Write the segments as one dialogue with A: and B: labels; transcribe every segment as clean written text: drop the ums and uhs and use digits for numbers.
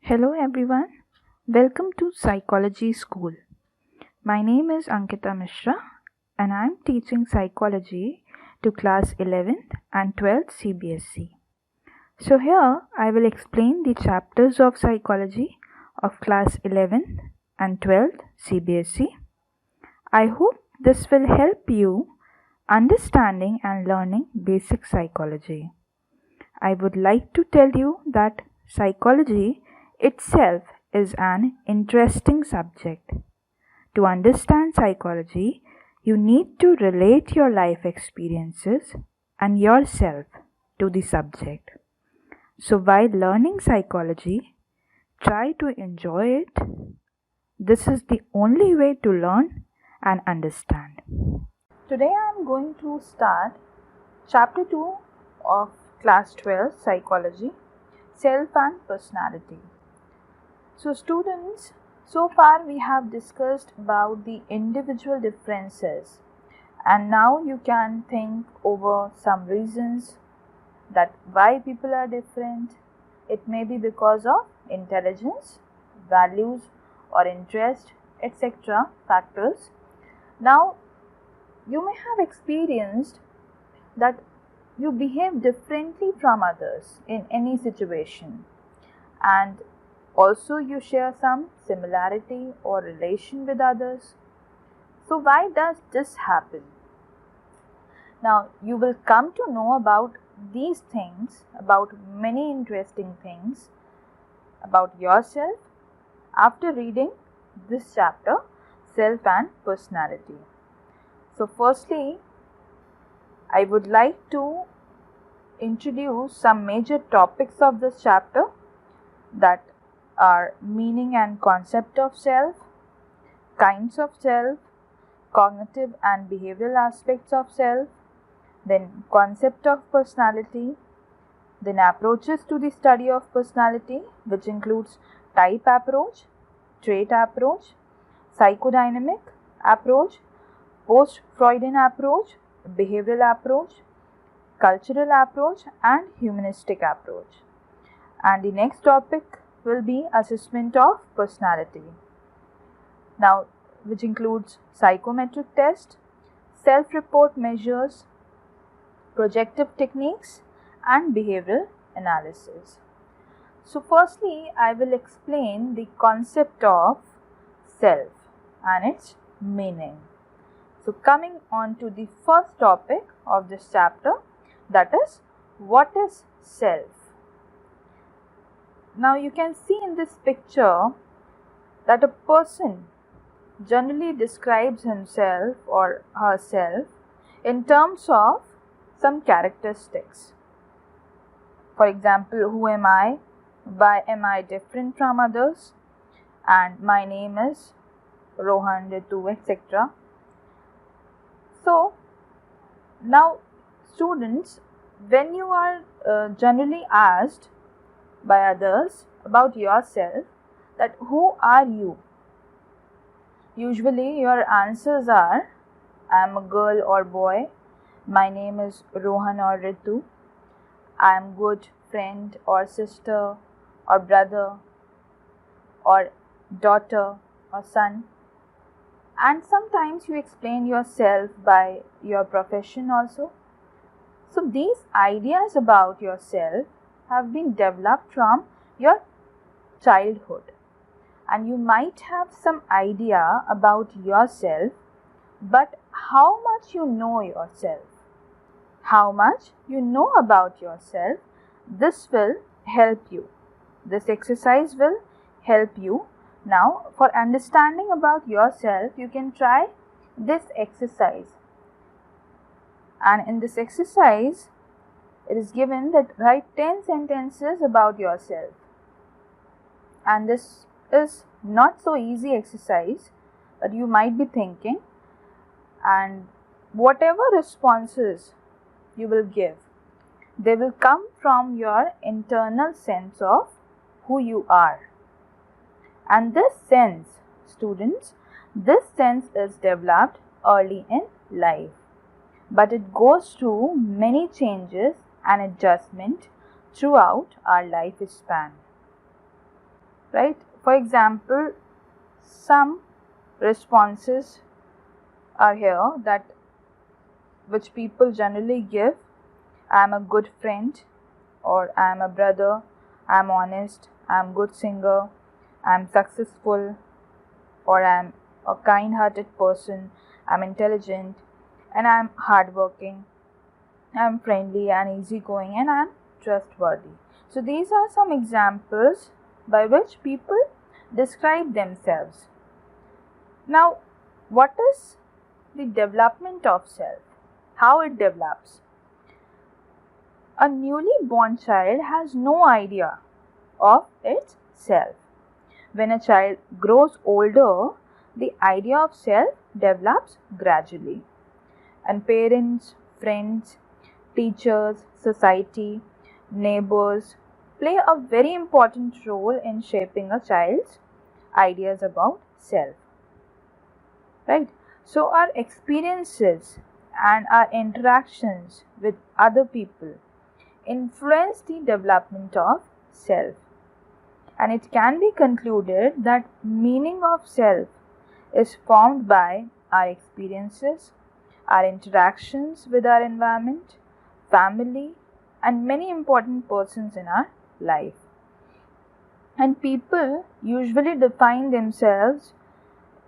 A: Hello everyone, welcome to Psychology School. My name is Ankita Mishra and I am teaching psychology to class 11th and 12th CBSE. So here I will explain the chapters of psychology of class 11th and 12th CBSE. I hope this will help you understanding and learning basic psychology. I would like to tell you that psychology itself is an interesting subject. To understand psychology, you need to relate your life experiences and yourself to the subject. So while learning psychology, try to enjoy it. This is the only way to learn and understand. Today I am going to start chapter 2 of class 12 psychology, self and personality. So students, so far we have discussed about the individual differences, and now you can think over some reasons that why people are different. It may be because of intelligence, values or interest, etc. factors. Now you may have experienced that you behave differently from others in any situation, and also you share some similarity or relation with others. So why does this happen? Now you will come to know about these things, about many interesting things about yourself after reading this chapter, self and personality. So firstly, I would like to introduce some major topics of this chapter, that are meaning and concept of self, kinds of self, cognitive and behavioral aspects of self, then concept of personality, then approaches to the study of personality, which includes type approach, trait approach, psychodynamic approach, post-Freudian approach, behavioral approach, cultural approach and humanistic approach. And the next topic will be assessment of personality. Now, which includes psychometric test, self-report measures, projective techniques and behavioral analysis. So firstly, I will explain the concept of self and its meaning. So coming on to the first topic of this chapter, that is, what is self? Now you can see in this picture that a person generally describes himself or herself in terms of some characteristics. For example, who am I? Why am I different from others? And my name is Rohan, Ritu, etc. So now students, when you are generally asked by others about yourself, that who are you? Usually your answers are, I am a girl or boy, my name is Rohan or Ritu, I am good friend or sister or brother or daughter or son. And sometimes you explain yourself by your profession also. So these ideas about yourself have been developed from your childhood, and you might have some idea about yourself, but how much you know yourself, how much you know about yourself, this will help you. This exercise will help you. Now for understanding about yourself, you can try this exercise, and in this exercise it is given that write 10 sentences about yourself. And this is not so easy exercise, but you might be thinking, and whatever responses you will give, they will come from your internal sense of who you are. And this sense, students, this sense is developed early in life, but it goes through many changes and adjustment throughout our lifespan. right? For example, some responses are here that which people generally give. I am a good friend, or I am a brother, I am honest, I am good singer, I am successful, or I am a kind-hearted person, I am intelligent, and I am hardworking, I am friendly and easygoing, and I am trustworthy. So these are some examples by which people describe themselves. Now, what is the development of self? How it develops? A newly born child has no idea of its self. When a child grows older, the idea of self develops gradually. And parents, friends, teachers, society, neighbors play a very important role in shaping a child's ideas about self. Right? So, our experiences and our interactions with other people influence the development of self. And it can be concluded that meaning of self is formed by our experiences, our interactions with our environment, family, and many important persons in our life. And people usually define themselves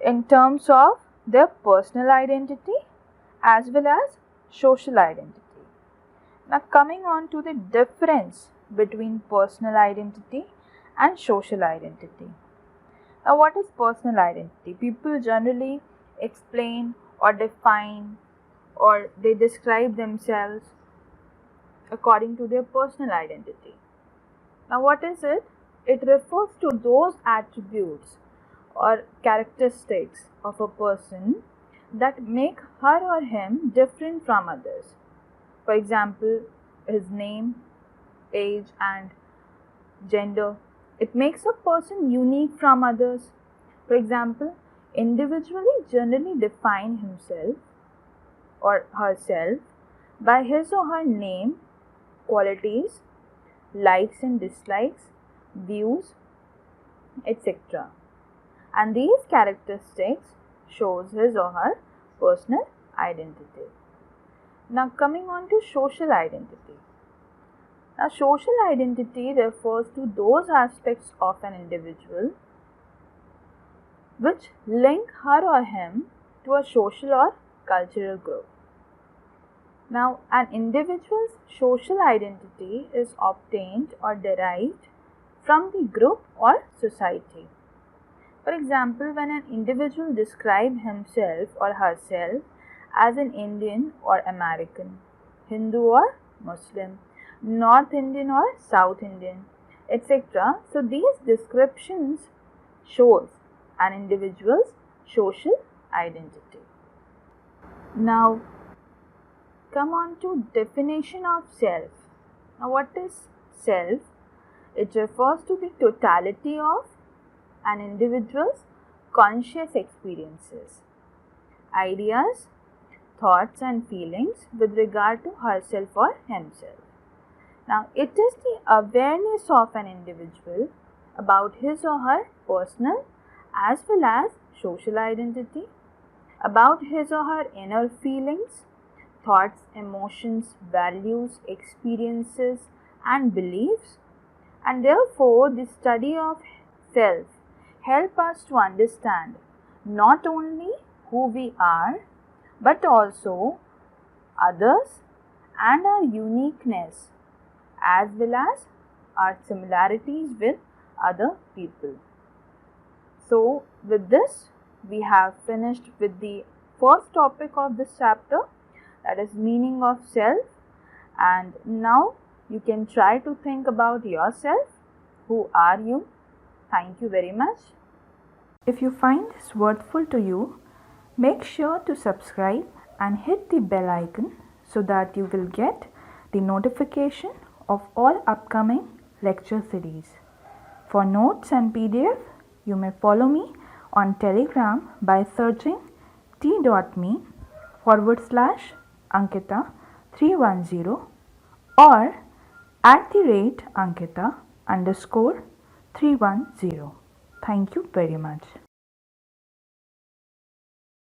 A: in terms of their personal identity as well as social identity. Now, coming on to the difference between personal identity and social identity. Now, what is personal identity? People generally explain or define or they describe themselves according to their personal identity. Now, what is it? It refers to those attributes or characteristics of a person that make her or him different from others. For example, his name, age, and gender. It makes a person unique from others. For example, individually generally define himself or herself by his or her name, qualities, likes and dislikes, views, etc. And these characteristics shows his or her personal identity. Now, coming on to social identity. Now, social identity refers to those aspects of an individual which link her or him to a social or cultural group. Now, an individual's social identity is obtained or derived from the group or society. For example, when an individual describes himself or herself as an Indian or American, Hindu or Muslim, North Indian or South Indian, etc. So these descriptions shows an individual's social identity. Now, come on to definition of self. Now, what is self? It refers to the totality of an individual's conscious experiences, ideas, thoughts and feelings with regard to herself or himself. Now, it is the awareness of an individual about his or her personal as well as social identity, about his or her inner feelings, thoughts, emotions, values, experiences and beliefs, and therefore the study of self help us to understand not only who we are but also others and our uniqueness as well as our similarities with other people. So, with this we have finished with the first topic of this chapter, that is meaning of self, and now you can try to think about yourself. Who are you? Thank you very much. If you find this worthful to you, make sure to subscribe and hit the bell icon so that you will get the notification of all upcoming lecture series. For notes and PDF, you may follow me on Telegram by searching t.me/Ankita310 or @Ankita_310. 310. Thank you very much.